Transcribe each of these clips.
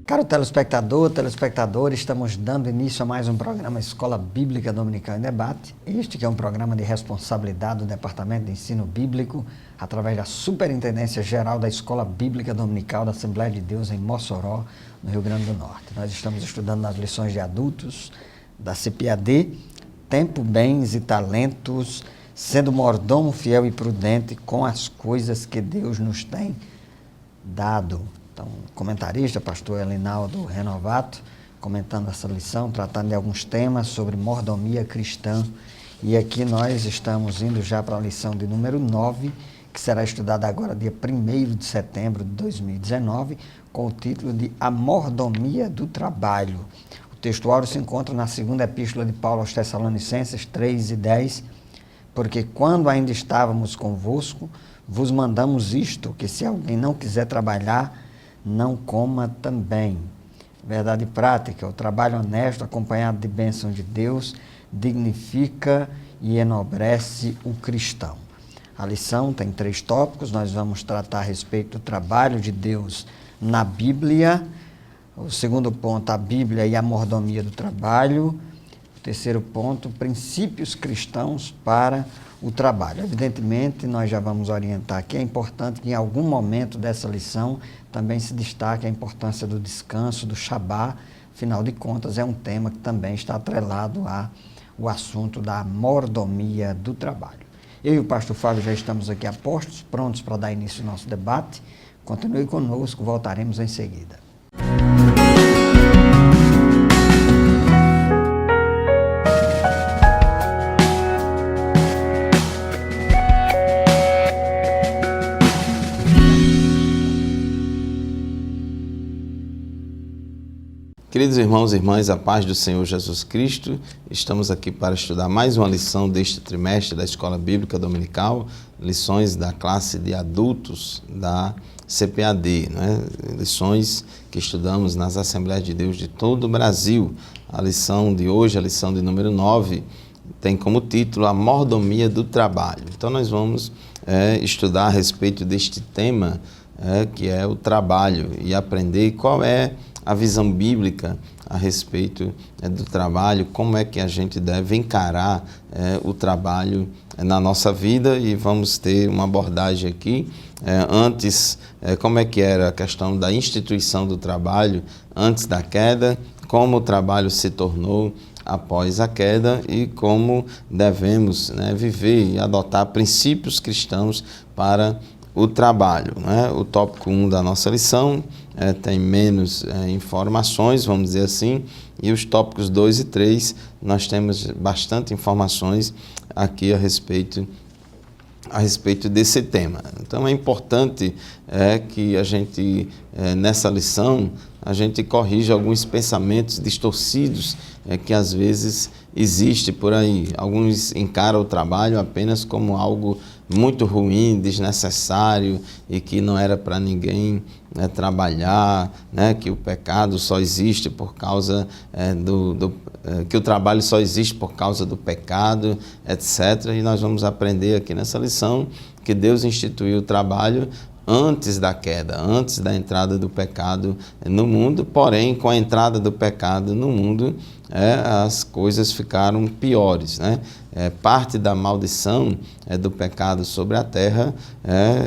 Caro telespectadora, estamos dando início a mais um programa Escola Bíblica Dominical em Debate. Este que é um programa de responsabilidade do Departamento de Ensino Bíblico, através da Superintendência Geral da Escola Bíblica Dominical da Assembleia de Deus em Mossoró, no Rio Grande do Norte. Nós estamos estudando nas lições de adultos da CPAD, Tempo, Bens e Talentos, sendo mordomo fiel e prudente com as coisas que Deus nos tem dado. Então, comentarista, pastor Elinaldo Renovato, comentando essa lição, tratando de alguns temas sobre mordomia cristã. E aqui nós estamos indo já para a lição de número 9, que será estudada agora dia 1º de setembro de 2019, com o título de A Mordomia do Trabalho. O texto áureo se encontra na segunda epístola de Paulo aos Tessalonicenses 3:10, porque quando ainda estávamos convosco, vos mandamos isto, que se alguém não quiser trabalhar, não coma também. Verdade prática, o trabalho honesto, acompanhado de bênção de Deus, dignifica e enobrece o cristão. A lição tem 3 tópicos, nós vamos tratar a respeito do trabalho de Deus na Bíblia. O segundo ponto, a Bíblia e a mordomia do trabalho. O terceiro ponto, princípios cristãos para o trabalho. Evidentemente, nós já vamos orientar que é importante que em algum momento dessa lição também se destaque a importância do descanso, do Shabá. Afinal de contas, é um tema que também está atrelado ao assunto da mordomia do trabalho. Eu e o pastor Fábio já estamos aqui a postos, prontos para dar início ao nosso debate. Continue conosco, voltaremos em seguida. Queridos irmãos e irmãs, a paz do Senhor Jesus Cristo, estamos aqui para estudar mais uma lição deste trimestre da Escola Bíblica Dominical, lições da classe de adultos da CPAD, né? Lições que estudamos nas Assembleias de Deus de todo o Brasil. A lição de hoje, a lição de número 9, tem como título A Mordomia do Trabalho. Então nós vamos estudar a respeito deste tema, que é o trabalho, e aprender qual é a visão bíblica a respeito do trabalho, como é que a gente deve encarar o trabalho na nossa vida, e vamos ter uma abordagem aqui. Antes, como é que era a questão da instituição do trabalho antes da queda, como o trabalho se tornou após a queda e como devemos viver e adotar princípios cristãos para o trabalho. O tópico 1 da nossa lição tem menos informações, vamos dizer assim, e os tópicos 2 e 3 nós temos bastante informações aqui a respeito desse tema. Então é importante que a gente, nessa lição, a gente corrija alguns pensamentos distorcidos que às vezes existe por aí. Alguns encaram o trabalho apenas como algo muito ruim, desnecessário e que não era para ninguém trabalhar, que o pecado só existe por causa que o trabalho só existe por causa do pecado, etc. E nós vamos aprender aqui nessa lição que Deus instituiu o trabalho antes da queda, antes da entrada do pecado no mundo, porém, com a entrada do pecado no mundo, as coisas ficaram piores. Parte da maldição do pecado sobre a terra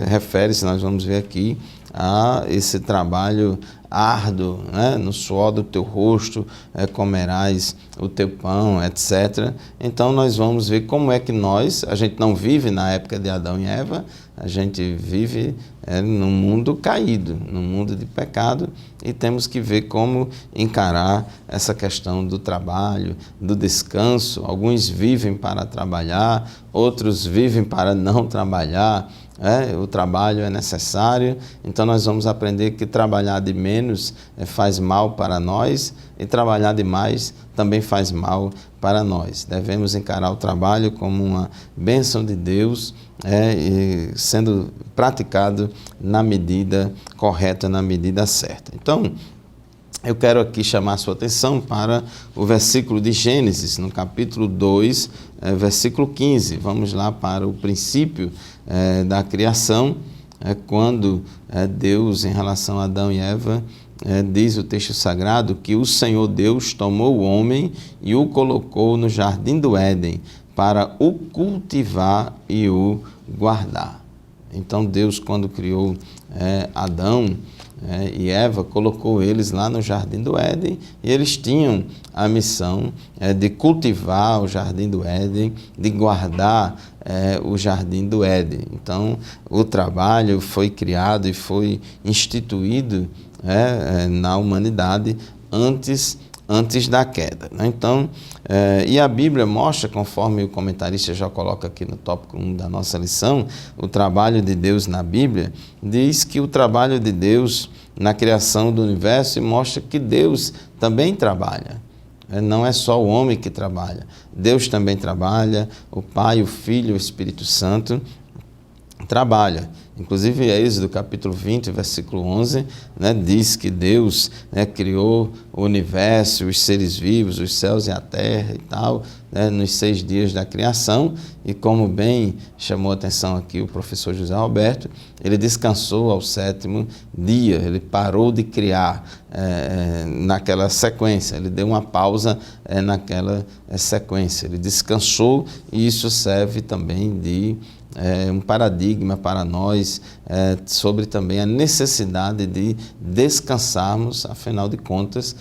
refere-se, nós vamos ver aqui, a esse trabalho árduo, no suor do teu rosto comerás o teu pão, etc. Então nós vamos ver como é que a gente não vive na época de Adão e Eva, a gente vive num mundo caído, num mundo de pecado, e temos que ver como encarar essa questão do trabalho, do descanso. Alguns vivem para trabalhar, outros vivem para não trabalhar. O trabalho é necessário, então nós vamos aprender que trabalhar de menos faz mal para nós e trabalhar demais também faz mal para nós. Devemos encarar o trabalho como uma bênção de Deus, e sendo praticado na medida correta, na medida certa. Então, eu quero aqui chamar a sua atenção para o versículo de Gênesis, no capítulo 2, versículo 15. Vamos lá para o princípio da criação, quando Deus, em relação a Adão e Eva, diz o texto sagrado que o Senhor Deus tomou o homem e o colocou no jardim do Éden para o cultivar e o guardar. Então Deus, quando criou Adão e Eva, colocou eles lá no jardim do Éden e eles tinham a missão de cultivar o jardim do Éden, de guardar o jardim do Éden. Então o trabalho foi criado e foi instituído na humanidade antes da queda. Então, e a Bíblia mostra, conforme o comentarista já coloca aqui no tópico 1 da nossa lição, o trabalho de Deus na Bíblia, diz que o trabalho de Deus na criação do universo mostra que Deus também trabalha. Não é só o homem que trabalha, Deus também trabalha, o Pai, o Filho, o Espírito Santo trabalha. Inclusive, Êxodo capítulo 20, versículo 11, diz que Deus criou o universo, os seres vivos, os céus e a terra e tal, nos 6 dias da criação. E como bem chamou a atenção aqui o professor José Roberto, ele descansou ao 7º dia, ele parou de criar naquela sequência, ele deu uma pausa naquela sequência, ele descansou, e isso serve também de um paradigma para nós sobre também a necessidade de descansarmos. Afinal de contas,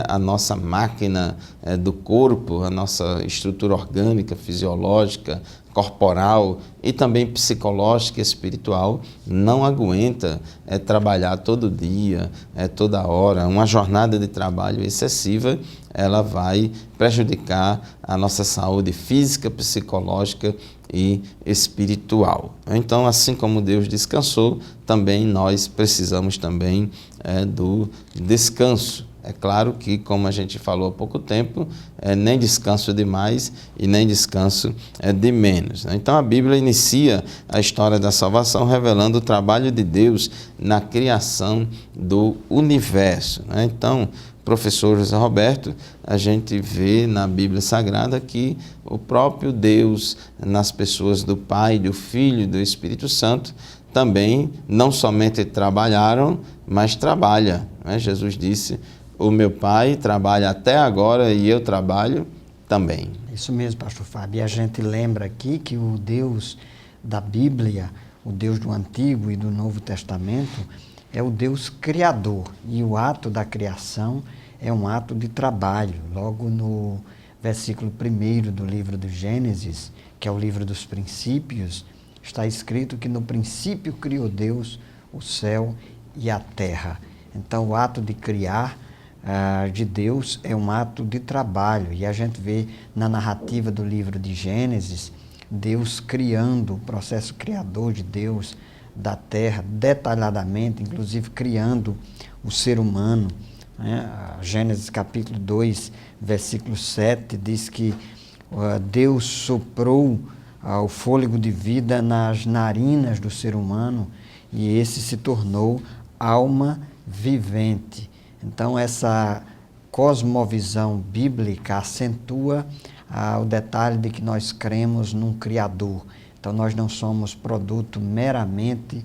a nossa máquina do corpo, a nossa estrutura orgânica, fisiológica, corporal e também psicológica e espiritual não aguenta trabalhar todo dia, toda hora. Uma jornada de trabalho excessiva, ela vai prejudicar a nossa saúde física, psicológica e espiritual. Então, assim como Deus descansou, também nós precisamos também do descanso. É claro que, como a gente falou há pouco tempo, nem descanso demais e nem descanso de menos. Então a Bíblia inicia a história da salvação revelando o trabalho de Deus na criação do universo. Então, professor José Roberto, a gente vê na Bíblia Sagrada que o próprio Deus, nas pessoas do Pai, do Filho e do Espírito Santo, também não somente trabalharam, mas trabalha. Jesus disse: o meu Pai trabalha até agora e eu trabalho também. Isso mesmo, pastor Fábio. E a gente lembra aqui que o Deus da Bíblia, o Deus do Antigo e do Novo Testamento, é o Deus criador. E o ato da criação é um ato de trabalho. Logo no versículo 1 do livro do Gênesis, que é o livro dos princípios, está escrito que no princípio criou Deus o céu e a terra. Então o ato de criar de Deus é um ato de trabalho, e a gente vê na narrativa do livro de Gênesis, Deus criando, o processo criador de Deus da terra, detalhadamente, inclusive criando o ser humano. Gênesis capítulo 2, versículo 7, diz que Deus soprou o fôlego de vida nas narinas do ser humano, e esse se tornou alma vivente. Então, essa cosmovisão bíblica acentua o detalhe de que nós cremos num Criador. Então, nós não somos produto meramente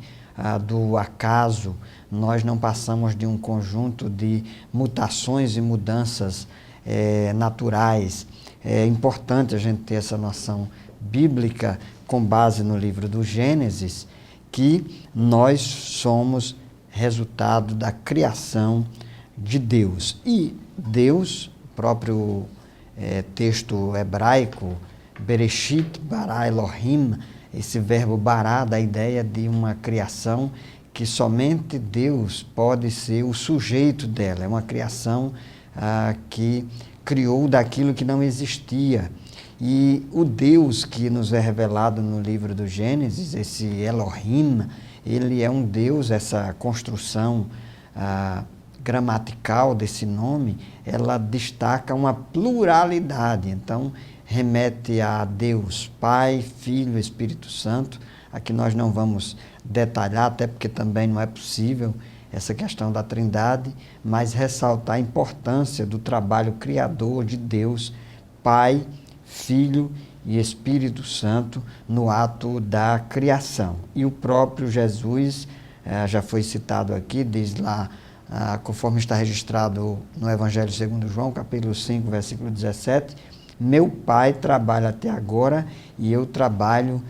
do acaso, nós não passamos de um conjunto de mutações e mudanças naturais. É importante a gente ter essa noção bíblica com base no livro do Gênesis, que nós somos resultado da criação de Deus. E Deus, próprio texto hebraico, Bereshit bara Elohim, esse verbo bara dá a ideia de uma criação que somente Deus pode ser o sujeito dela. É uma criação que criou daquilo que não existia. E o Deus que nos é revelado no livro do Gênesis, esse Elohim, ele é um Deus, essa construção gramatical desse nome, ela destaca uma pluralidade. Então, remete a Deus Pai, Filho, Espírito Santo. Aqui nós não vamos detalhar, até porque também não é possível essa questão da Trindade, mas ressaltar a importância do trabalho criador de Deus, Pai, Filho e Espírito Santo no ato da criação. E o próprio Jesus, já foi citado aqui, diz lá conforme está registrado no Evangelho segundo João, capítulo 5, versículo 17, meu Pai trabalha até agora e eu trabalho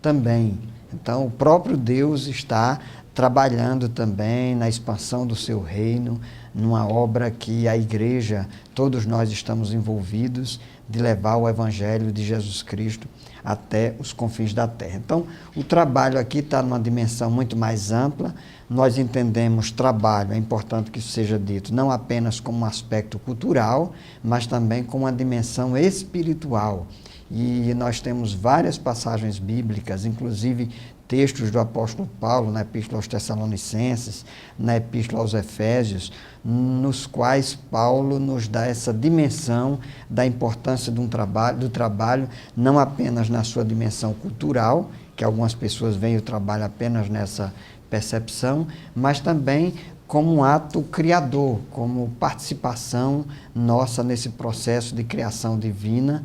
também. Então, o próprio Deus está trabalhando também na expansão do seu reino, numa obra que a igreja, todos nós estamos envolvidos, de levar o Evangelho de Jesus Cristo até os confins da terra. Então, o trabalho aqui está numa dimensão muito mais ampla. Nós entendemos trabalho, é importante que isso seja dito, não apenas como um aspecto cultural, mas também como uma dimensão espiritual. E nós temos várias passagens bíblicas, inclusive textos do apóstolo Paulo na Epístola aos Tessalonicenses, na Epístola aos Efésios, nos quais Paulo nos dá essa dimensão da importância do trabalho, não apenas na sua dimensão cultural, que algumas pessoas veem o trabalho apenas nessa percepção, mas também como um ato criador, como participação nossa nesse processo de criação divina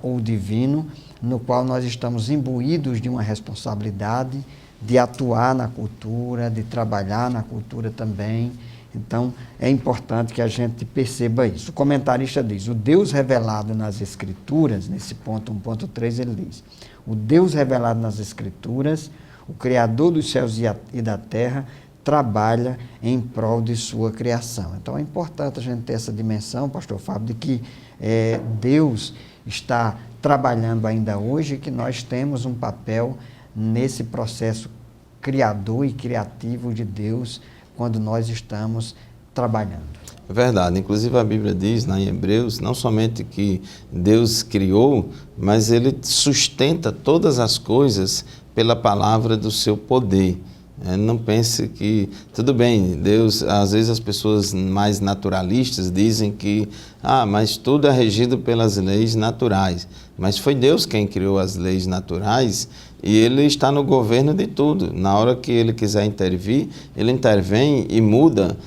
ou divino, no qual nós estamos imbuídos de uma responsabilidade de atuar na cultura, de trabalhar na cultura também. Então, é importante que a gente perceba isso. O comentarista diz, o Deus revelado nas Escrituras, nesse ponto 1.3, ele diz, o Deus revelado nas Escrituras, o Criador dos céus e da terra, trabalha em prol de sua criação. Então, é importante a gente ter essa dimensão, pastor Fábio, de que Deus está trabalhando ainda hoje, que nós temos um papel nesse processo criador e criativo de Deus quando nós estamos trabalhando. É verdade, inclusive a Bíblia diz em Hebreus, não somente que Deus criou, mas Ele sustenta todas as coisas pela palavra do seu poder. Não pense que, tudo bem, Deus, às vezes as pessoas mais naturalistas dizem que, mas tudo é regido pelas leis naturais. Mas foi Deus quem criou as leis naturais e Ele está no governo de tudo. Na hora que Ele quiser intervir, Ele intervém e muda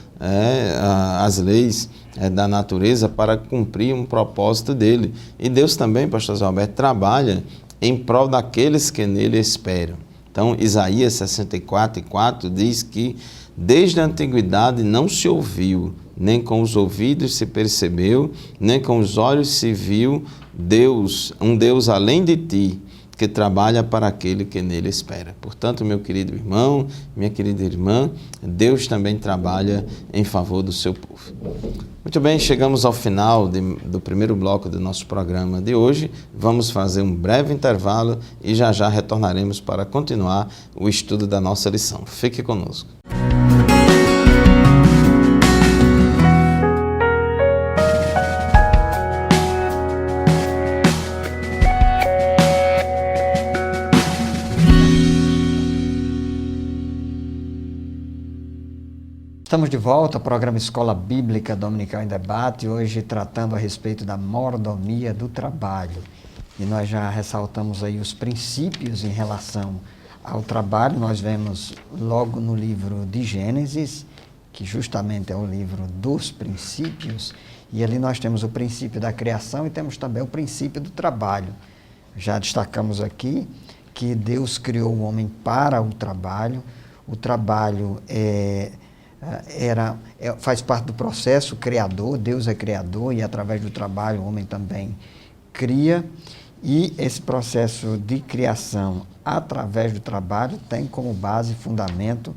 as leis da natureza para cumprir um propósito dEle. E Deus também, pastor Zé Alberto, trabalha em prol daqueles que nele esperam. Então, Isaías 64:4 diz que desde a antiguidade não se ouviu, nem com os ouvidos se percebeu, nem com os olhos se viu Deus, um Deus além de ti, que trabalha para aquele que nele espera. Portanto, meu querido irmão, minha querida irmã, Deus também trabalha em favor do seu povo. Muito bem, chegamos ao final do primeiro bloco do nosso programa de hoje. Vamos fazer um breve intervalo e já já retornaremos para continuar o estudo da nossa lição. Fique conosco. Estamos de volta ao programa Escola Bíblica Dominical em Debate, hoje tratando a respeito da mordomia do trabalho. E nós já ressaltamos aí os princípios em relação ao trabalho. Nós vemos logo no livro de Gênesis, que justamente é o livro dos princípios, e ali nós temos o princípio da criação e temos também o princípio do trabalho. Já destacamos aqui que Deus criou o homem para o trabalho faz parte do processo criador, Deus é criador e através do trabalho o homem também cria, e esse processo de criação através do trabalho tem como base e fundamento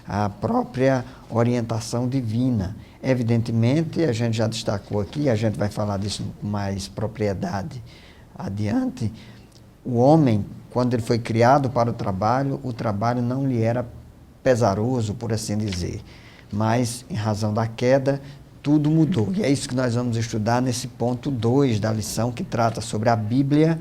a própria orientação divina. Evidentemente, a gente já destacou aqui, a gente vai falar disso com mais propriedade adiante, o homem, quando ele foi criado para o trabalho não lhe era pesaroso, por assim dizer. Mas, em razão da queda, tudo mudou. E é isso que nós vamos estudar nesse ponto 2 da lição, que trata sobre a Bíblia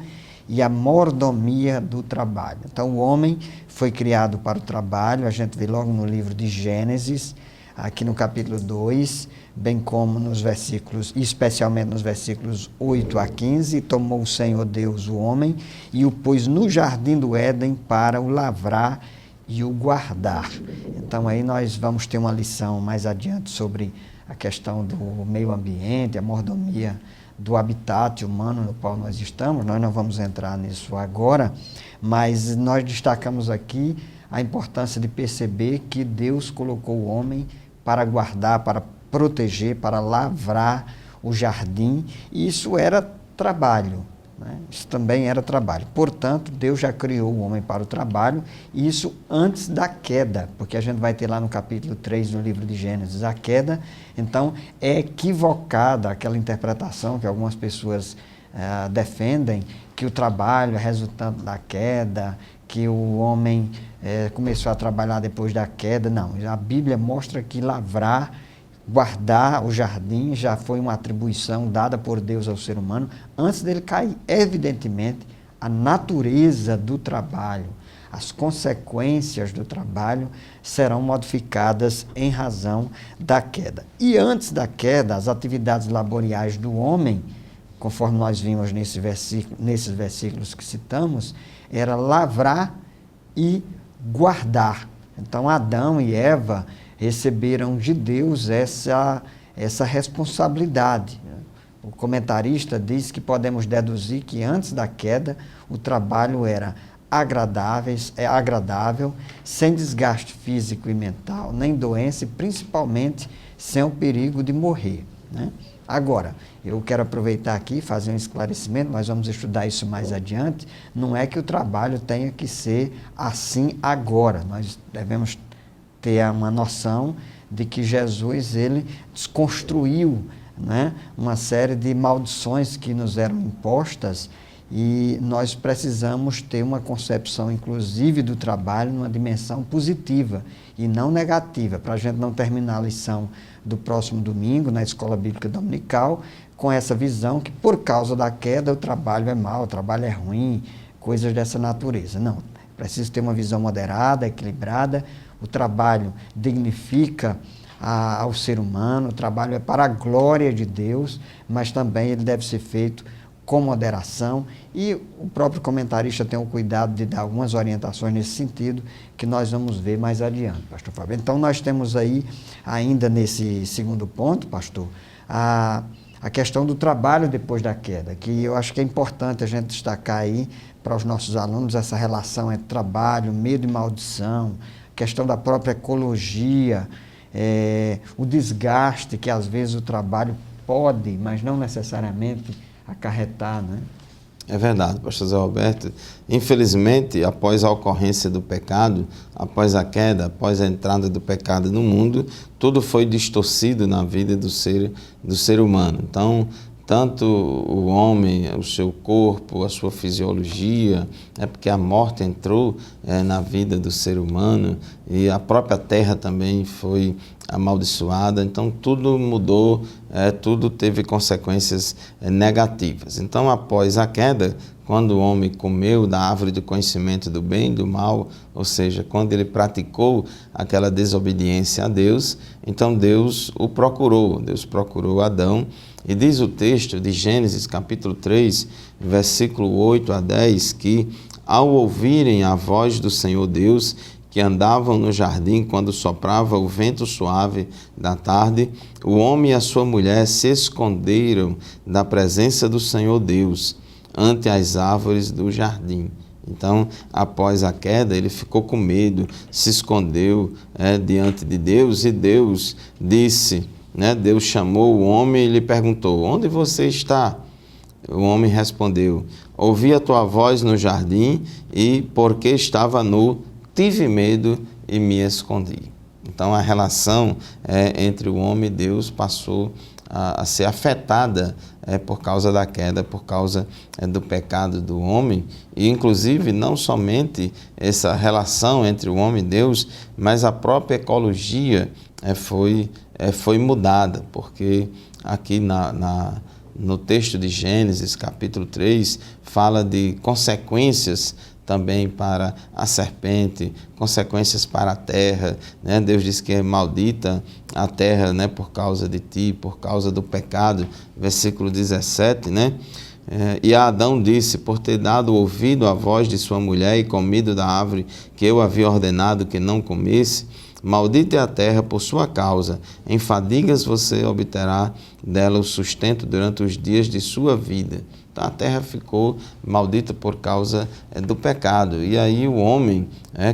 e a mordomia do trabalho. Então, o homem foi criado para o trabalho, a gente vê logo no livro de Gênesis, aqui no capítulo 2, bem como nos versículos, especialmente nos versículos 8 a 15, tomou o Senhor Deus o homem e o pôs no jardim do Éden para o lavrar e o guardar. Então aí nós vamos ter uma lição mais adiante sobre a questão do meio ambiente, a mordomia do habitat humano no qual nós estamos. Nós não vamos entrar nisso agora, mas nós destacamos aqui a importância de perceber que Deus colocou o homem para guardar, para proteger, para lavrar o jardim, e isso era trabalho, né? Isso também era trabalho. Portanto, Deus já criou o homem para o trabalho, e isso antes da queda, porque a gente vai ter lá no capítulo 3 do livro de Gênesis a queda. Então, é equivocada aquela interpretação que algumas pessoas defendem, que o trabalho é resultante da queda, que o homem começou a trabalhar depois da queda. Não, a Bíblia mostra que lavrar, guardar o jardim já foi uma atribuição dada por Deus ao ser humano antes dele cair. Evidentemente, a natureza do trabalho, as consequências do trabalho serão modificadas em razão da queda. E antes da queda, as atividades laboriais do homem, conforme nós vimos nesses versículos que citamos, era lavrar e guardar. Então, Adão e Eva receberam de Deus essa responsabilidade. O comentarista diz que podemos deduzir que antes da queda o trabalho era agradável, sem desgaste físico e mental, nem doença e principalmente sem o perigo de morrer, né? Agora, eu quero aproveitar aqui e fazer um esclarecimento, nós vamos estudar isso mais adiante. Não é que o trabalho tenha que ser assim agora, nós devemos ter uma noção de que Jesus, ele desconstruiu, né, uma série de maldições que nos eram impostas, e nós precisamos ter uma concepção, inclusive, do trabalho numa dimensão positiva e não negativa, para a gente não terminar a lição do próximo domingo, na Escola Bíblica Dominical, com essa visão que, por causa da queda, o trabalho é mau, o trabalho é ruim, coisas dessa natureza. Não, precisa ter uma visão moderada, equilibrada. O trabalho dignifica ao ser humano, o trabalho é para a glória de Deus, mas também ele deve ser feito com moderação, e o próprio comentarista tem o cuidado de dar algumas orientações nesse sentido, que nós vamos ver mais adiante, pastor Fábio. Então, nós temos aí, ainda nesse segundo ponto, pastor, a questão do trabalho depois da queda, que eu acho que é importante a gente destacar aí para os nossos alunos essa relação entre trabalho, medo e maldição, questão da própria ecologia, o desgaste que às vezes o trabalho pode, mas não necessariamente acarretar, né? É verdade, pastor Zé Roberto. Infelizmente, após a ocorrência do pecado, após a queda, após a entrada do pecado no mundo, tudo foi distorcido na vida do ser humano. Então, tanto o homem, o seu corpo, a sua fisiologia, porque a morte entrou na vida do ser humano, e a própria terra também foi amaldiçoada. Então tudo mudou, tudo teve consequências negativas. Então, após a queda, quando o homem comeu da árvore do conhecimento do bem e do mal, ou seja, quando ele praticou aquela desobediência a Deus, então Deus procurou Adão. E diz o texto de Gênesis capítulo 3, versículo 8 a 10, que ao ouvirem a voz do Senhor Deus, que andavam no jardim quando soprava o vento suave da tarde, o homem e a sua mulher se esconderam da presença do Senhor Deus ante as árvores do jardim. Então, após a queda, ele ficou com medo, se escondeu diante de Deus, e Deus disse, Deus chamou o homem e lhe perguntou: onde você está? O homem respondeu: ouvi a tua voz no jardim, e porque estava nu, tive medo e me escondi. Então, a relação entre o homem e Deus passou a ser afetada por causa da queda, por causa do pecado do homem. E, inclusive, não somente essa relação entre o homem e Deus, mas a própria ecologia foi mudada, porque aqui no texto de Gênesis, capítulo 3, fala de consequências também para a serpente, consequências para a terra, né? Deus diz que é maldita a terra, né, por causa de ti, por causa do pecado, versículo 17, né? E a Adão disse: por ter dado ouvido à voz de sua mulher e comido da árvore que eu havia ordenado que não comesse, maldita é a terra por sua causa, em fadigas você obterá dela o sustento durante os dias de sua vida. Então, a terra ficou maldita por causa do pecado. E aí o homem,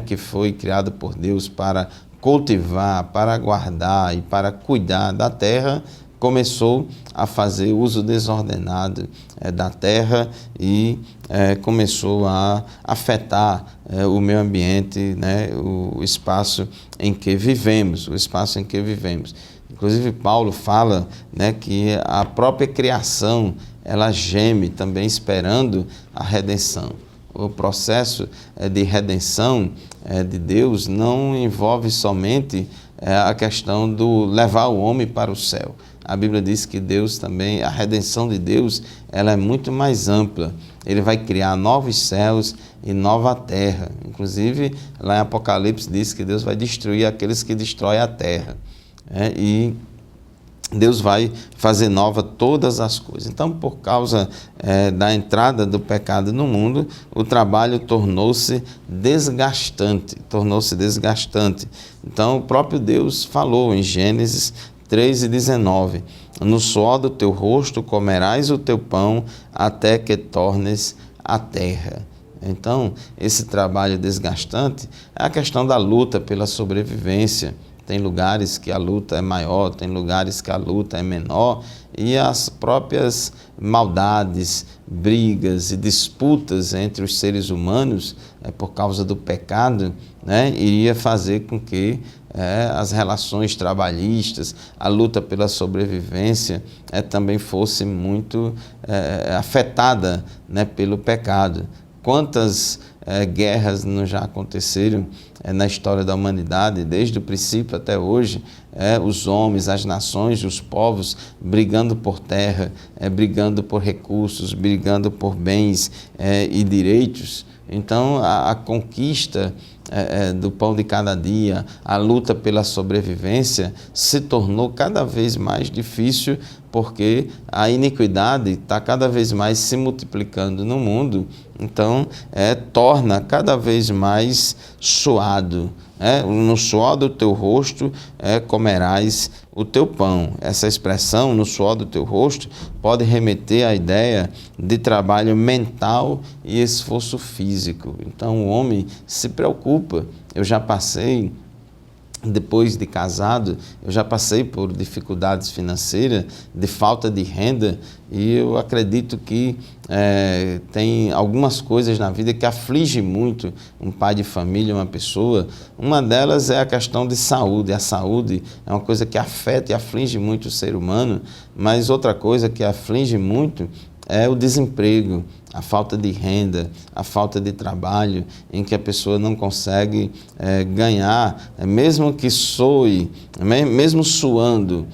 que foi criado por Deus para cultivar, para guardar e para cuidar da terra, começou a fazer uso desordenado da terra e começou a afetar o meio ambiente, né, o espaço em que vivemos, Inclusive, Paulo fala, né, que a própria criação, ela geme também esperando a redenção. O processo de redenção de Deus não envolve somente a questão do levar o homem para o céu. A Bíblia diz que Deus também, a redenção de Deus, ela é muito mais ampla. Ele vai criar novos céus e nova terra. Inclusive, lá em Apocalipse diz que Deus vai destruir aqueles que destroem a terra. E Deus vai fazer nova todas as coisas. Então, por causa da entrada do pecado no mundo, o trabalho tornou-se desgastante. Então, o próprio Deus falou em Gênesis 3:19, no suor do teu rosto comerás o teu pão até que tornes a terra. Então, esse trabalho desgastante é a questão da luta pela sobrevivência. Tem lugares que a luta é maior, tem lugares que a luta é menor, e as próprias maldades, brigas e disputas entre os seres humanos, por causa do pecado, né, iria fazer com que as relações trabalhistas, a luta pela sobrevivência também fosse muito afetada, né, pelo pecado. Quantas guerras não já aconteceram na história da humanidade, desde o princípio até hoje, os homens, as nações, os povos brigando por terra, brigando por recursos, brigando por bens e direitos. Então, a conquista do pão de cada dia, a luta pela sobrevivência se tornou cada vez mais difícil, porque a iniquidade está cada vez mais se multiplicando no mundo. Então, torna cada vez mais suado. No suor do teu rosto comerás o teu pão. Essa expressão, no suor do teu rosto, pode remeter à ideia de trabalho mental e esforço físico. Então, o homem se preocupa. Eu já passei, depois de casado, eu já passei por dificuldades financeiras, de falta de renda, e eu acredito que tem algumas coisas na vida que afligem muito um pai de família, uma pessoa. Uma delas é a questão de saúde. A saúde é uma coisa que afeta e aflige muito o ser humano, mas outra coisa que aflige muito é o desemprego, a falta de renda, a falta de trabalho, em que a pessoa não consegue ganhar, mesmo que soe, mesmo suando,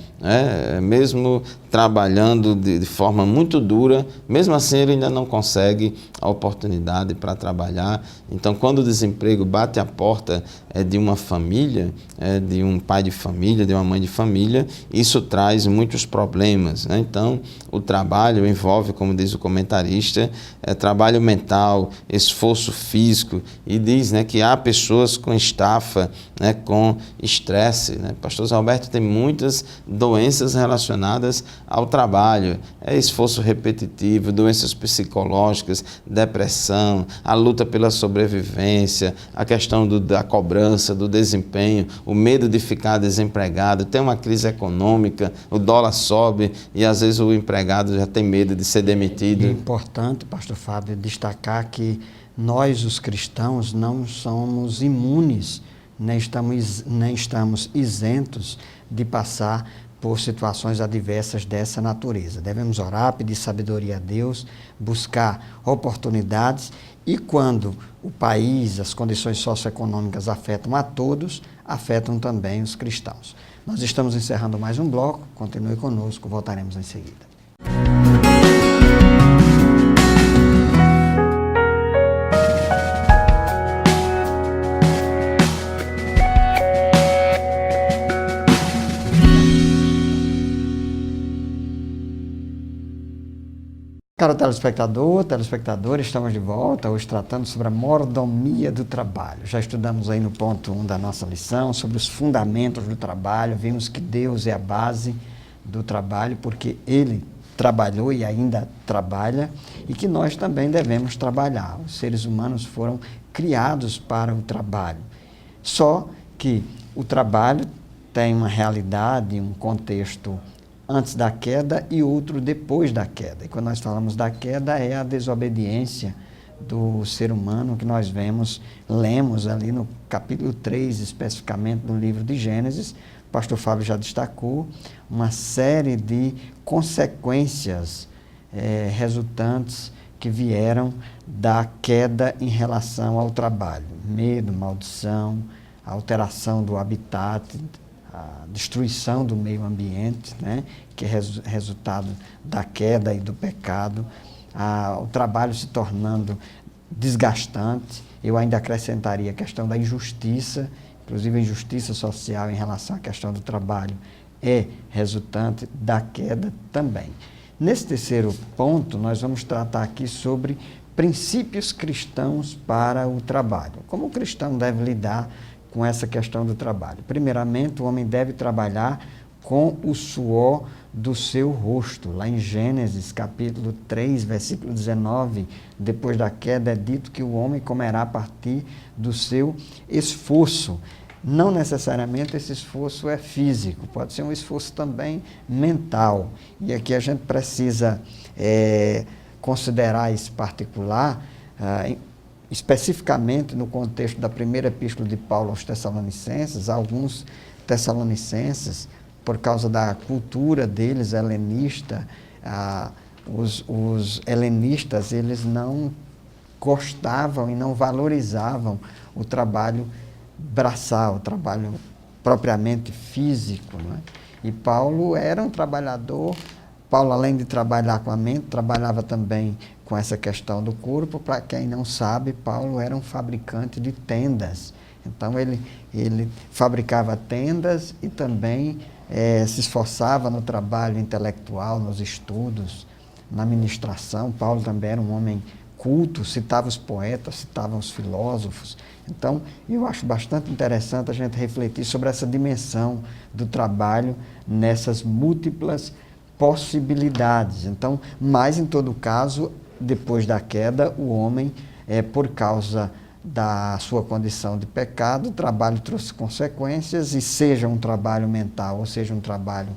mesmo trabalhando de forma muito dura, mesmo assim ele ainda não consegue a oportunidade para trabalhar. Então, quando o desemprego bate a porta de uma família, de um pai de família, de uma mãe de família, isso traz muitos problemas, né? Então, o trabalho envolve, como diz o comentarista, trabalho mental, esforço físico, e diz, né, que há pessoas com estafa, né, com estresse, né? Pastor Zé Alberto, tem muitas doenças relacionadas ao trabalho, esforço repetitivo, doenças psicológicas, depressão, a luta pela sobrevivência, a questão da cobrança, do desempenho, o medo de ficar desempregado, tem uma crise econômica, o dólar sobe e às vezes o empregado já tem medo de ser demitido. É importante, pastor Fábio, destacar que nós, os cristãos, não somos imunes, nem estamos isentos de passar por situações adversas dessa natureza. Devemos orar, pedir sabedoria a Deus, buscar oportunidades, e quando o país, as condições socioeconômicas afetam a todos, afetam também os cristãos. Nós estamos encerrando mais um bloco, continue conosco, voltaremos em seguida. Caro telespectadora, estamos de volta, hoje tratando sobre a mordomia do trabalho. Já estudamos aí no ponto 1 da nossa lição, sobre os fundamentos do trabalho, vimos que Deus é a base do trabalho, porque Ele trabalhou e ainda trabalha, e que nós também devemos trabalhar. Os seres humanos foram criados para o trabalho. Só que o trabalho tem uma realidade, um contexto antes da queda e outro depois da queda. E quando nós falamos da queda, é a desobediência do ser humano que nós lemos ali no capítulo 3, especificamente do livro de Gênesis. O pastor Fábio já destacou uma série de consequências resultantes que vieram da queda em relação ao trabalho. Medo, maldição, a alteração do habitat, a destruição do meio ambiente, né, que é resultado da queda e do pecado, o trabalho se tornando desgastante. Eu ainda acrescentaria a questão da injustiça, inclusive a injustiça social em relação à questão do trabalho é resultante da queda também. Nesse terceiro ponto, nós vamos tratar aqui sobre princípios cristãos para o trabalho. Como o cristão deve lidar com essa questão do trabalho? Primeiramente, o homem deve trabalhar com o suor do seu rosto. Lá em Gênesis, capítulo 3, versículo 19, depois da queda, é dito que o homem comerá a partir do seu esforço. Não necessariamente esse esforço é físico, pode ser um esforço também mental. E aqui a gente precisa considerar esse particular, especificamente no contexto da primeira epístola de Paulo aos Tessalonicenses. Alguns tessalonicenses, por causa da cultura deles, helenista, os helenistas, eles não gostavam e não valorizavam o trabalho braçal, o trabalho propriamente físico, não é? E Paulo era um trabalhador. Paulo, além de trabalhar com a mente, trabalhava também com essa questão do corpo. Para quem não sabe, Paulo era um fabricante de tendas. Então, ele fabricava tendas e também se esforçava no trabalho intelectual, nos estudos, na ministração. Paulo também era um homem culto, citava os poetas, citava os filósofos. Então, eu acho bastante interessante a gente refletir sobre essa dimensão do trabalho nessas múltiplas possibilidades. Então, mas em todo caso, depois da queda, o homem, por causa da sua condição de pecado, o trabalho trouxe consequências, e seja um trabalho mental ou seja um trabalho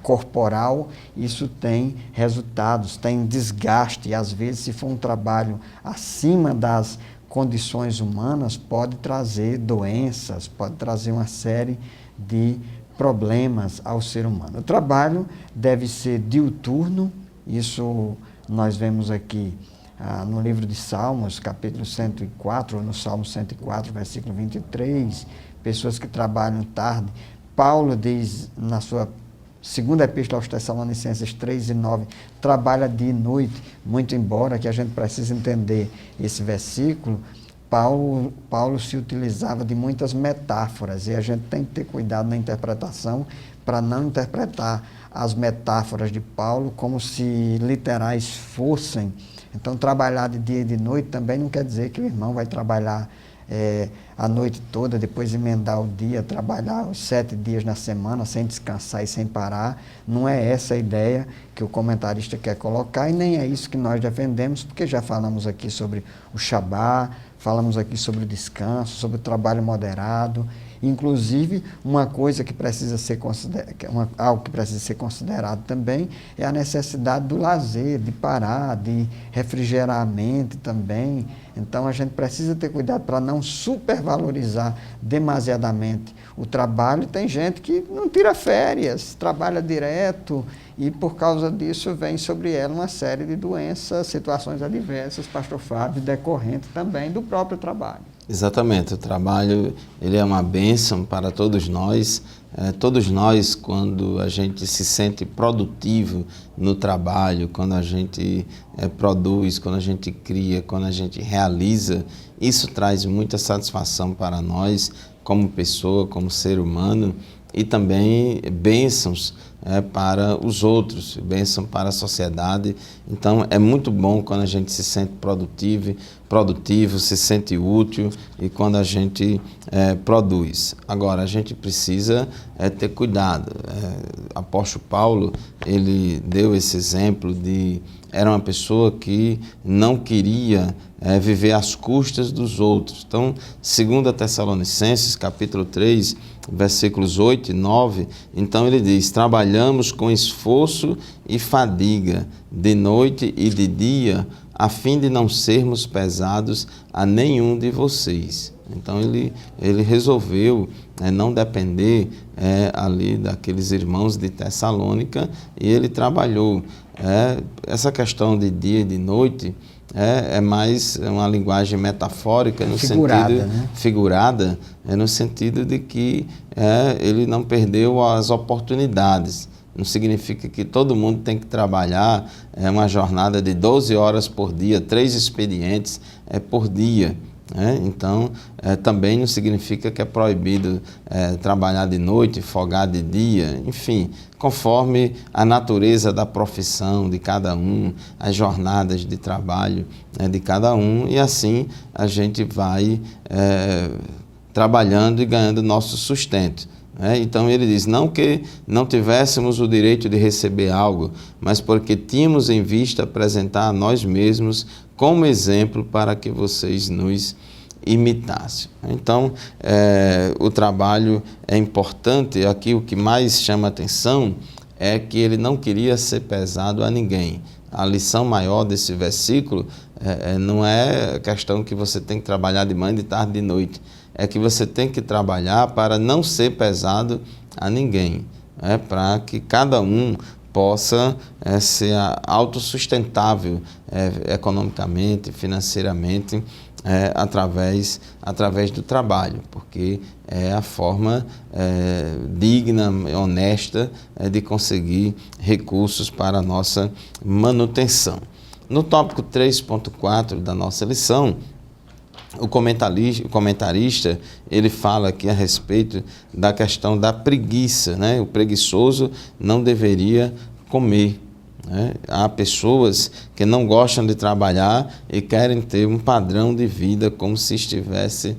corporal, isso tem resultados, tem desgaste, e às vezes, se for um trabalho acima das condições humanas, pode trazer doenças, pode trazer uma série de problemas ao ser humano. O trabalho deve ser diuturno, isso nós vemos aqui no livro de Salmos, capítulo 104, ou no Salmo 104, versículo 23, pessoas que trabalham tarde. Paulo diz na sua segunda epístola aos Tessalonicenses 3 e 9, trabalha dia e noite, muito embora que a gente precise entender esse versículo. Paulo se utilizava de muitas metáforas, e a gente tem que ter cuidado na interpretação para não interpretar as metáforas de Paulo como se literais fossem. Então, trabalhar de dia e de noite também não quer dizer que o irmão vai trabalhar a noite toda, depois emendar o dia, trabalhar os 7 dias na semana, sem descansar e sem parar. Não é essa a ideia que o comentarista quer colocar, e nem é isso que nós defendemos, porque já falamos aqui sobre o Shabá, falamos aqui sobre o descanso, sobre o trabalho moderado. Inclusive, uma coisa que precisa ser algo que precisa ser considerado também é a necessidade do lazer, de parar, de refrigerar a mente também. Então, a gente precisa ter cuidado para não supervalorizar demasiadamente o trabalho. Tem gente que não tira férias, trabalha direto, e por causa disso vem sobre ela uma série de doenças, situações adversas, pastor Fábio, decorrente também do próprio trabalho. Exatamente, o trabalho ele é uma bênção para todos nós. Todos nós, quando a gente se sente produtivo no trabalho, quando a gente produz, quando a gente cria, quando a gente realiza, isso traz muita satisfação para nós como pessoa, como ser humano, e também bênçãos para os outros, bênção para a sociedade. Então, é muito bom quando a gente se sente produtivo, se sente útil, e quando a gente produz. Agora, a gente precisa ter cuidado. Apóstolo Paulo, ele deu esse exemplo era uma pessoa que não queria viver às custas dos outros. Então, 2 Tessalonicenses, capítulo 3, versículos 8 e 9, então ele diz: trabalhamos com esforço e fadiga, de noite e de dia, a fim de não sermos pesados a nenhum de vocês. Então ele resolveu não depender ali daqueles irmãos de Tessalônica, e ele trabalhou. Essa questão de dia e de noite é mais uma linguagem metafórica, no sentido figurada, no sentido de que ele não perdeu as oportunidades. Não significa que todo mundo tem que trabalhar uma jornada de 12 horas por dia, 3 expedientes por dia. Então, também não significa que é proibido trabalhar de noite, folgar de dia, enfim, conforme a natureza da profissão de cada um, as jornadas de trabalho de cada um, e assim a gente vai trabalhando e ganhando nosso sustento. Então ele diz: não que não tivéssemos o direito de receber algo, mas porque tínhamos em vista apresentar a nós mesmos como exemplo para que vocês nos imitassem. Então o trabalho é importante. Aqui o que mais chama atenção é que ele não queria ser pesado a ninguém. A lição maior desse versículo não é a questão que você tem que trabalhar de manhã, de tarde, de noite. É que você tem que trabalhar para não ser pesado a ninguém, para que cada um possa ser autossustentável economicamente, financeiramente, através do trabalho, porque é a forma digna, honesta de conseguir recursos para a nossa manutenção. No tópico 3.4 da nossa lição, o comentarista ele fala aqui a respeito da questão da preguiça, O preguiçoso não deveria comer. Há pessoas que não gostam de trabalhar e querem ter um padrão de vida como se estivesse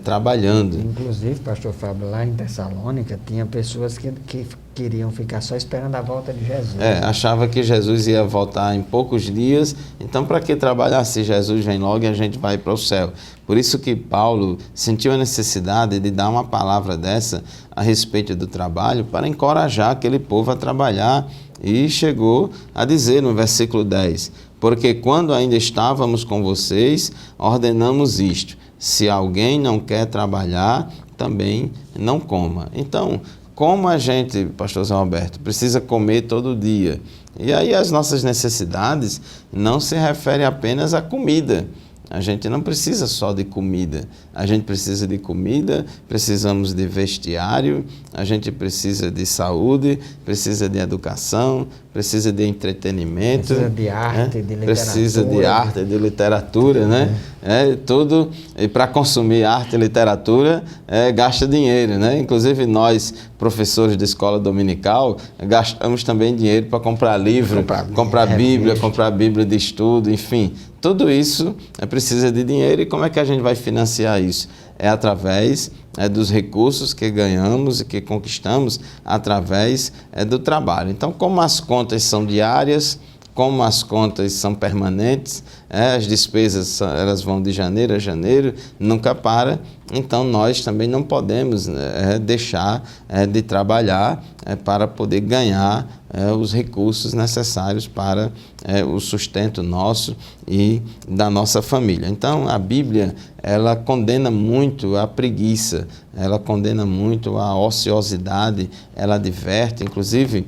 trabalhando. Inclusive, pastor Fábio, lá em Tessalônica tinha pessoas que queriam ficar só esperando a volta de Jesus. Achava que Jesus ia voltar em poucos dias, então para que trabalhar se Jesus vem logo e a gente vai para o céu? Por isso que Paulo sentiu a necessidade de dar uma palavra dessa a respeito do trabalho para encorajar aquele povo a trabalhar, e chegou a dizer no versículo 10: porque quando ainda estávamos com vocês, ordenamos isto: se alguém não quer trabalhar, também não coma. Então, como a gente, pastor Zé Roberto, precisa comer todo dia, e aí as nossas necessidades não se referem apenas à comida. A gente não precisa só de comida, a gente precisa de comida, precisamos de vestiário, a gente precisa de saúde, precisa de educação, precisa de entretenimento. Precisa de arte, de literatura. Precisa de arte, de literatura, tudo, e para consumir arte e literatura, gasta dinheiro, Inclusive nós, professores de escola dominical, gastamos também dinheiro para comprar livro, comprar Bíblia de estudo, enfim. Tudo isso precisa de dinheiro, e como é que a gente vai financiar isso? É através dos recursos que ganhamos e que conquistamos através do trabalho. Então, como as contas são diárias, como as contas são permanentes, as despesas elas vão de janeiro a janeiro, nunca para, então nós também não podemos deixar de trabalhar para poder ganhar os recursos necessários para o sustento nosso e da nossa família. Então a Bíblia ela condena muito a preguiça, ela condena muito a ociosidade, ela adverte, inclusive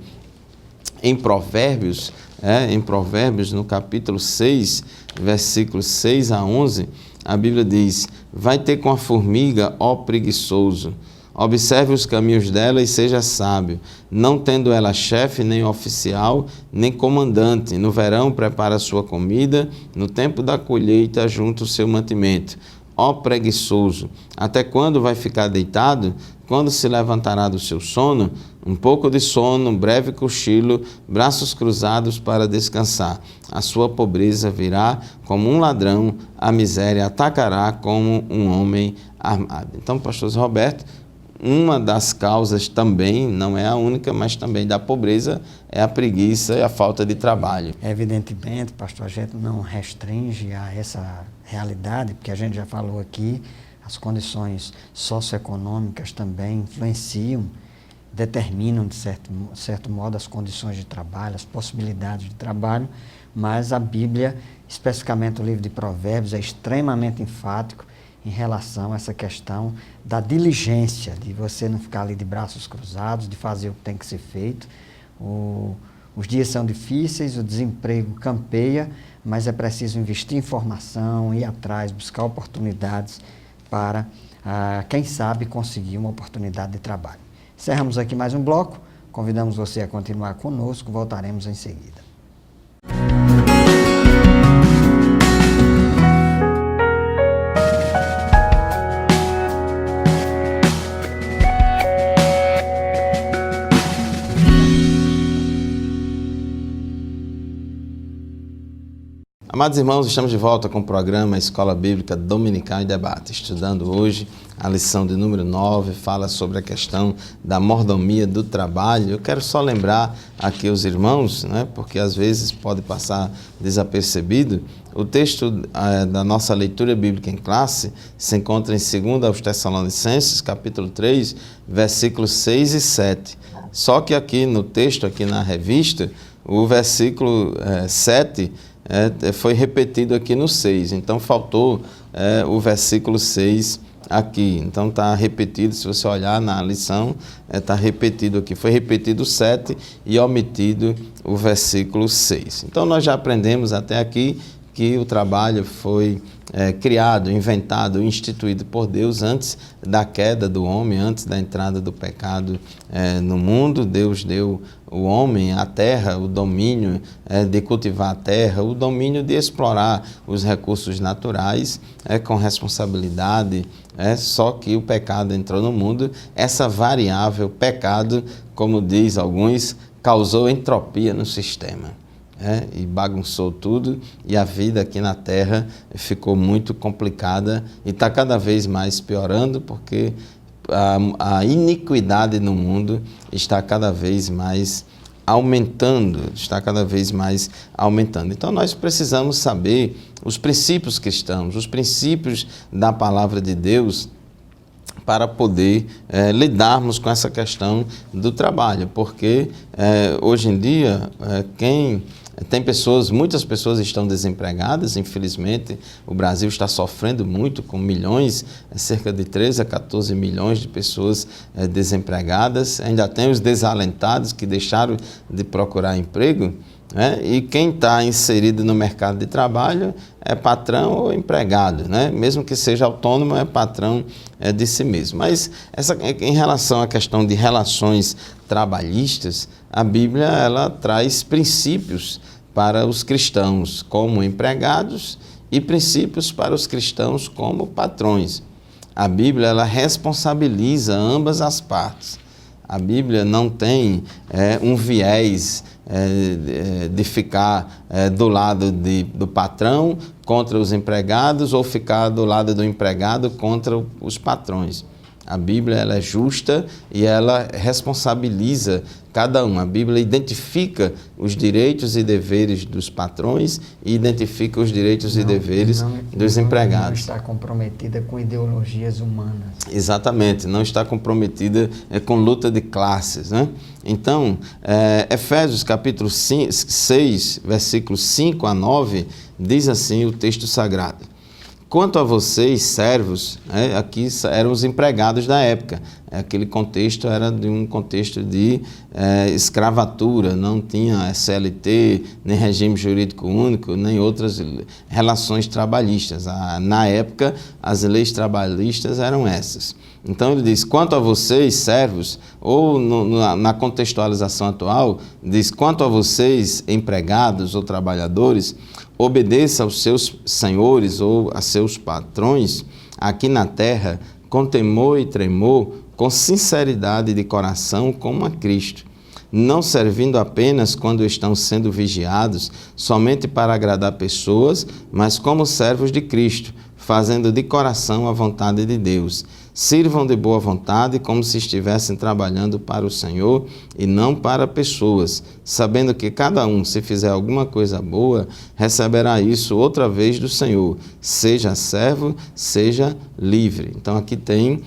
em Provérbios, no capítulo 6, versículos 6 a 11, a Bíblia diz: vai ter com a formiga, ó preguiçoso, observe os caminhos dela e seja sábio, não tendo ela chefe, nem oficial, nem comandante. No verão prepara sua comida, no tempo da colheita junta o seu mantimento. Ó preguiçoso, até quando vai ficar deitado? Quando se levantará do seu sono? Um pouco de sono, um breve cochilo, braços cruzados para descansar. A sua pobreza virá como um ladrão, a miséria atacará como um homem armado. Então, pastor Roberto, uma das causas também, não é a única, mas também da pobreza, é a preguiça e a falta de trabalho. Evidentemente, pastor, a gente não restringe a essa realidade, porque a gente já falou aqui as condições socioeconômicas também influenciam, determinam, de certo modo, as condições de trabalho, as possibilidades de trabalho, mas a Bíblia, especificamente o livro de Provérbios, é extremamente enfático em relação a essa questão da diligência, de você não ficar ali de braços cruzados, de fazer o que tem que ser feito. Os dias são difíceis, o desemprego campeia, mas é preciso investir em formação, ir atrás, buscar oportunidades para, quem sabe, conseguir uma oportunidade de trabalho. Encerramos aqui mais um bloco, convidamos você a continuar conosco, voltaremos em seguida. Amados irmãos, estamos de volta com o programa Escola Bíblica Dominical em Debate. Estudando hoje a lição de número 9, fala sobre a questão da mordomia do trabalho. Eu quero só lembrar aqui os irmãos, né, porque às vezes pode passar desapercebido, o texto da nossa leitura bíblica em classe se encontra em 2 aos Tessalonicenses, capítulo 3, versículos 6 e 7. Só que aqui no texto, aqui na revista, o versículo 7 foi repetido aqui no 6, então faltou o versículo 6 aqui, então está repetido, se você olhar na lição, está repetido aqui, foi repetido o 7 e omitido o versículo 6. Então nós já aprendemos até aqui que o trabalho foi criado, inventado, instituído por Deus antes da queda do homem, antes da entrada do pecado no mundo. Deus deu o homem, a terra, o domínio de cultivar a terra, o domínio de explorar os recursos naturais com responsabilidade, só que o pecado entrou no mundo. Essa variável, pecado, como diz alguns, causou entropia no sistema. E bagunçou tudo, e a vida aqui na Terra ficou muito complicada e está cada vez mais piorando, porque a iniquidade no mundo está cada vez mais aumentando, Então nós precisamos saber os princípios cristãos, os princípios da palavra de Deus, para poder lidarmos com essa questão do trabalho, porque hoje em dia muitas pessoas estão desempregadas, infelizmente o Brasil está sofrendo muito com milhões, cerca de 13 a 14 milhões de pessoas desempregadas, ainda tem os desalentados que deixaram de procurar emprego, e quem está inserido no mercado de trabalho é patrão ou empregado, mesmo que seja autônomo, é patrão de si mesmo. Mas em relação à questão de relações trabalhistas, a Bíblia ela traz princípios para os cristãos como empregados e princípios para os cristãos como patrões. A Bíblia ela responsabiliza ambas as partes. A Bíblia não tem um viés de ficar do lado do patrão contra os empregados ou ficar do lado do empregado contra os patrões. A Bíblia ela é justa e ela responsabiliza cada um. A Bíblia identifica os direitos e deveres dos patrões e identifica os direitos e deveres dos empregados. Não está comprometida com ideologias humanas. Exatamente, não está comprometida com luta de classes, Então, Efésios capítulo 6, versículos 5 a 9, diz assim o texto sagrado: quanto a vocês, servos, aqui eram os empregados da época. Aquele contexto era de um contexto de escravatura, não tinha CLT, nem regime jurídico único, nem outras relações trabalhistas. Na época, as leis trabalhistas eram essas. Então ele diz, quanto a vocês, servos, ou na contextualização atual, diz, quanto a vocês, empregados ou trabalhadores, obedeça aos seus senhores ou a seus patrões aqui na terra, com temor e tremor, com sinceridade de coração, como a Cristo, não servindo apenas quando estão sendo vigiados, somente para agradar pessoas, mas como servos de Cristo, fazendo de coração a vontade de Deus, Sirvam de boa vontade, como se estivessem trabalhando para o Senhor e não para pessoas, sabendo que cada um, se fizer alguma coisa boa, receberá isso outra vez do Senhor, seja servo, seja livre. Então aqui tem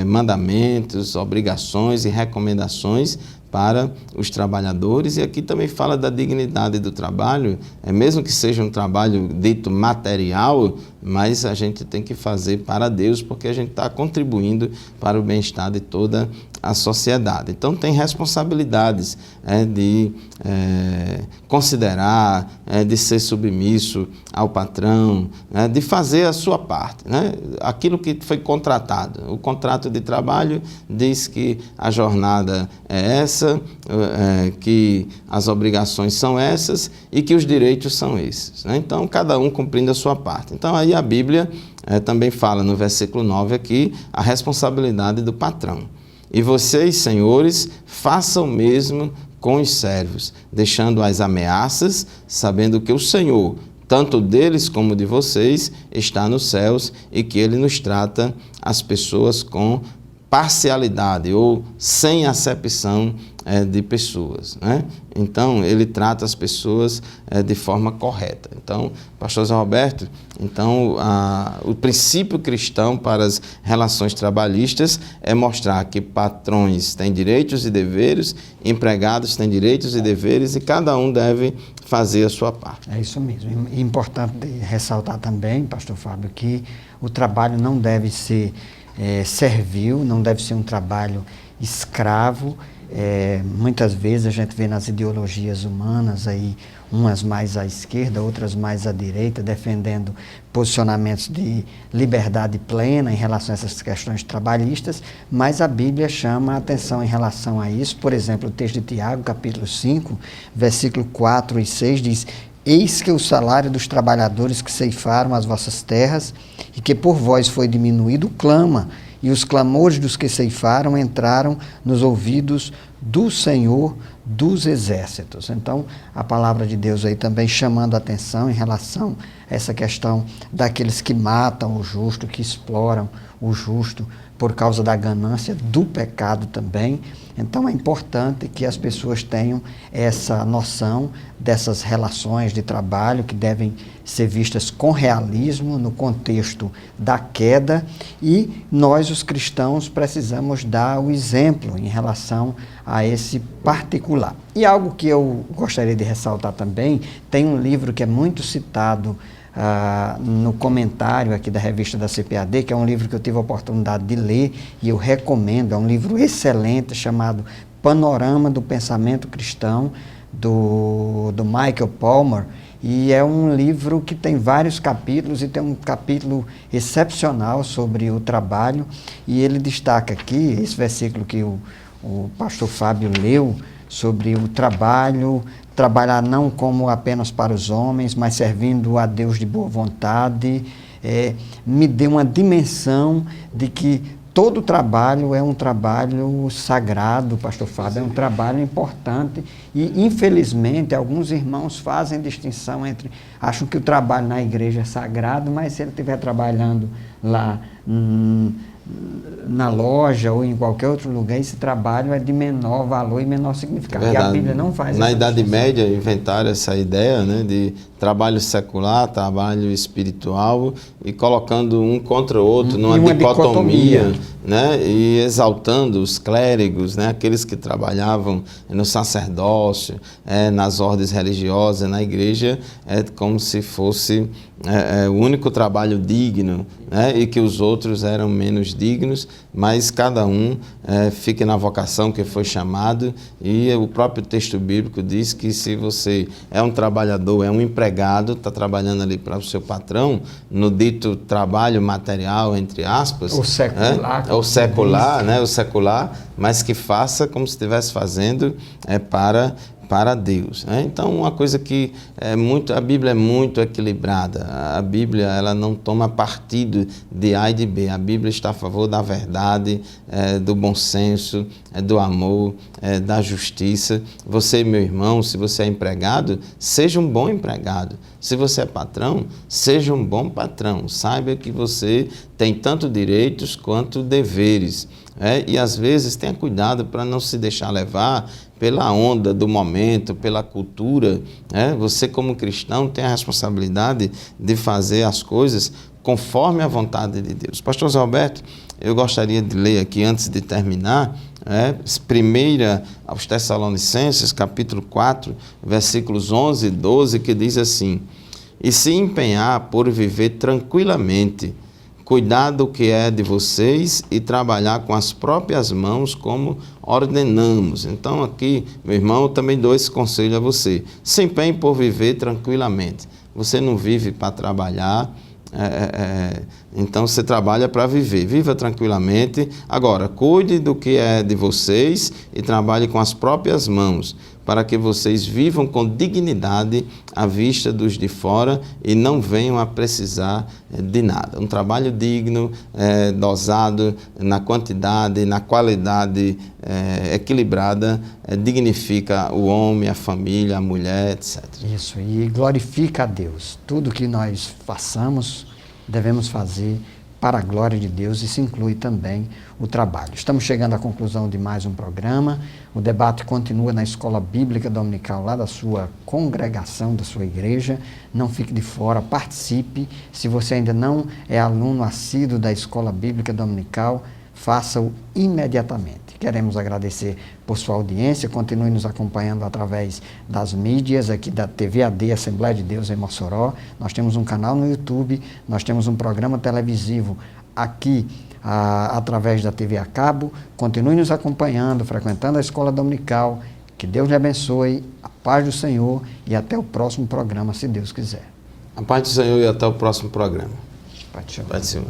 mandamentos, obrigações e recomendações para os trabalhadores, e aqui também fala da dignidade do trabalho, mesmo que seja um trabalho dito material, mas a gente tem que fazer para Deus, porque a gente está contribuindo para o bem-estar de toda a sociedade. Então tem responsabilidades de considerar, de ser submisso ao patrão, de fazer a sua parte, né? Aquilo que foi contratado. O contrato de trabalho diz que a jornada é essa, que as obrigações são essas e que os direitos são esses, né? Então cada um cumprindo a sua parte. Então aí a Bíblia também fala no versículo 9 aqui a responsabilidade do patrão. E vocês, senhores, façam o mesmo com os servos, deixando as ameaças, sabendo que o Senhor, tanto deles como de vocês, está nos céus e que Ele nos trata as pessoas com parcialidade ou sem acepção de pessoas, né? Então, ele trata as pessoas de forma correta. Então, pastor Zé Roberto, então, o princípio cristão para as relações trabalhistas é mostrar que patrões têm direitos e deveres, empregados têm direitos e deveres e cada um deve fazer a sua parte. É isso mesmo. É importante ressaltar também, pastor Fábio, que o trabalho não deve ser servil, não deve ser um trabalho escravo. Muitas vezes a gente vê nas ideologias humanas aí, umas mais à esquerda, outras mais à direita, defendendo posicionamentos de liberdade plena em relação a essas questões trabalhistas, mas a Bíblia chama a atenção em relação a isso. Por exemplo, o texto de Tiago, capítulo 5, versículo 4 e 6 diz: eis que o salário dos trabalhadores que ceifaram as vossas terras e que por vós foi diminuído clama, e os clamores dos que ceifaram entraram nos ouvidos do Senhor dos Exércitos. Então, a palavra de Deus aí também chamando a atenção em relação a essa questão daqueles que matam o justo, que exploram o justo por causa da ganância, do pecado também. Então é importante que as pessoas tenham essa noção dessas relações de trabalho que devem ser vistas com realismo no contexto da queda, e nós, os cristãos, precisamos dar o exemplo em relação a esse particular. E algo que eu gostaria de ressaltar também, tem um livro que é muito citado no comentário aqui da revista da CPAD, que é um livro que eu tive a oportunidade de ler e eu recomendo, é um livro excelente chamado Panorama do Pensamento Cristão, do Michael Palmer, e é um livro que tem vários capítulos e tem um capítulo excepcional sobre o trabalho, e ele destaca aqui, esse versículo que o pastor Fábio leu, sobre o trabalho, trabalhar não como apenas para os homens, mas servindo a Deus de boa vontade, me deu uma dimensão de que todo trabalho é um trabalho sagrado, pastor Fábio, é um trabalho importante, e infelizmente alguns irmãos fazem distinção entre, acham que o trabalho na igreja é sagrado, mas se ele estiver trabalhando lá na loja ou em qualquer outro lugar, esse trabalho é de menor valor e menor significado. Verdade. E a Bíblia não faz Na essa Idade distinção. Média inventaram essa ideia, né, de trabalho secular, trabalho espiritual, e colocando um contra o outro numa dicotomia, né, e exaltando os clérigos, né, aqueles que trabalhavam no sacerdócio, nas ordens religiosas, na igreja, como se fosse o único trabalho digno, né, e que os outros eram menos dignos, mas cada um fique na vocação que foi chamado, e o próprio texto bíblico diz que se você é um trabalhador, é um empregado, está trabalhando ali para o seu patrão, no dito trabalho material, entre aspas, o secular, o secular, né, o secular, mas que faça como se estivesse fazendo para para Deus, né? Então, uma coisa que a Bíblia é muito equilibrada. A Bíblia, ela não toma partido de A e de B. A Bíblia está a favor da verdade, do bom senso, do amor, da justiça. Você, meu irmão, se você é empregado, seja um bom empregado. Se você é patrão, seja um bom patrão. Saiba que você tem tanto direitos quanto deveres. E às vezes tenha cuidado para não se deixar levar pela onda do momento, pela cultura. Você, como cristão, tem a responsabilidade de fazer as coisas conforme a vontade de Deus. Pastor Zé Alberto, eu gostaria de ler aqui, antes de terminar, 1 aos Tessalonicenses, capítulo 4, versículos 11 e 12, que diz assim: e se empenhar por viver tranquilamente, cuidar do que é de vocês e trabalhar com as próprias mãos como ordenamos. Então aqui, meu irmão, eu também dou esse conselho a você. Se empenhe por viver tranquilamente. Você não vive para trabalhar, então você trabalha para viver. Viva tranquilamente. Agora, cuide do que é de vocês e trabalhe com as próprias mãos, para que vocês vivam com dignidade à vista dos de fora e não venham a precisar de nada. Um trabalho digno, dosado na quantidade, na qualidade equilibrada, dignifica o homem, a família, a mulher, etc. Isso, e glorifica a Deus. Tudo que nós façamos, devemos fazer para a glória de Deus, e isso inclui também o trabalho. Estamos chegando à conclusão de mais um programa. O debate continua na Escola Bíblica Dominical, lá da sua congregação, da sua igreja. Não fique de fora, participe. Se você ainda não é aluno assíduo da Escola Bíblica Dominical, faça-o imediatamente. Queremos agradecer por sua audiência. Continue nos acompanhando através das mídias aqui da TV AD, Assembleia de Deus em Mossoró. Nós temos um canal no YouTube, nós temos um programa televisivo aqui através da TV a cabo. Continue nos acompanhando, frequentando a Escola Dominical. Que Deus lhe abençoe, a paz do Senhor, e até o próximo programa, se Deus quiser. A paz do Senhor e até o próximo programa. Pai do Senhor. Pai do Senhor.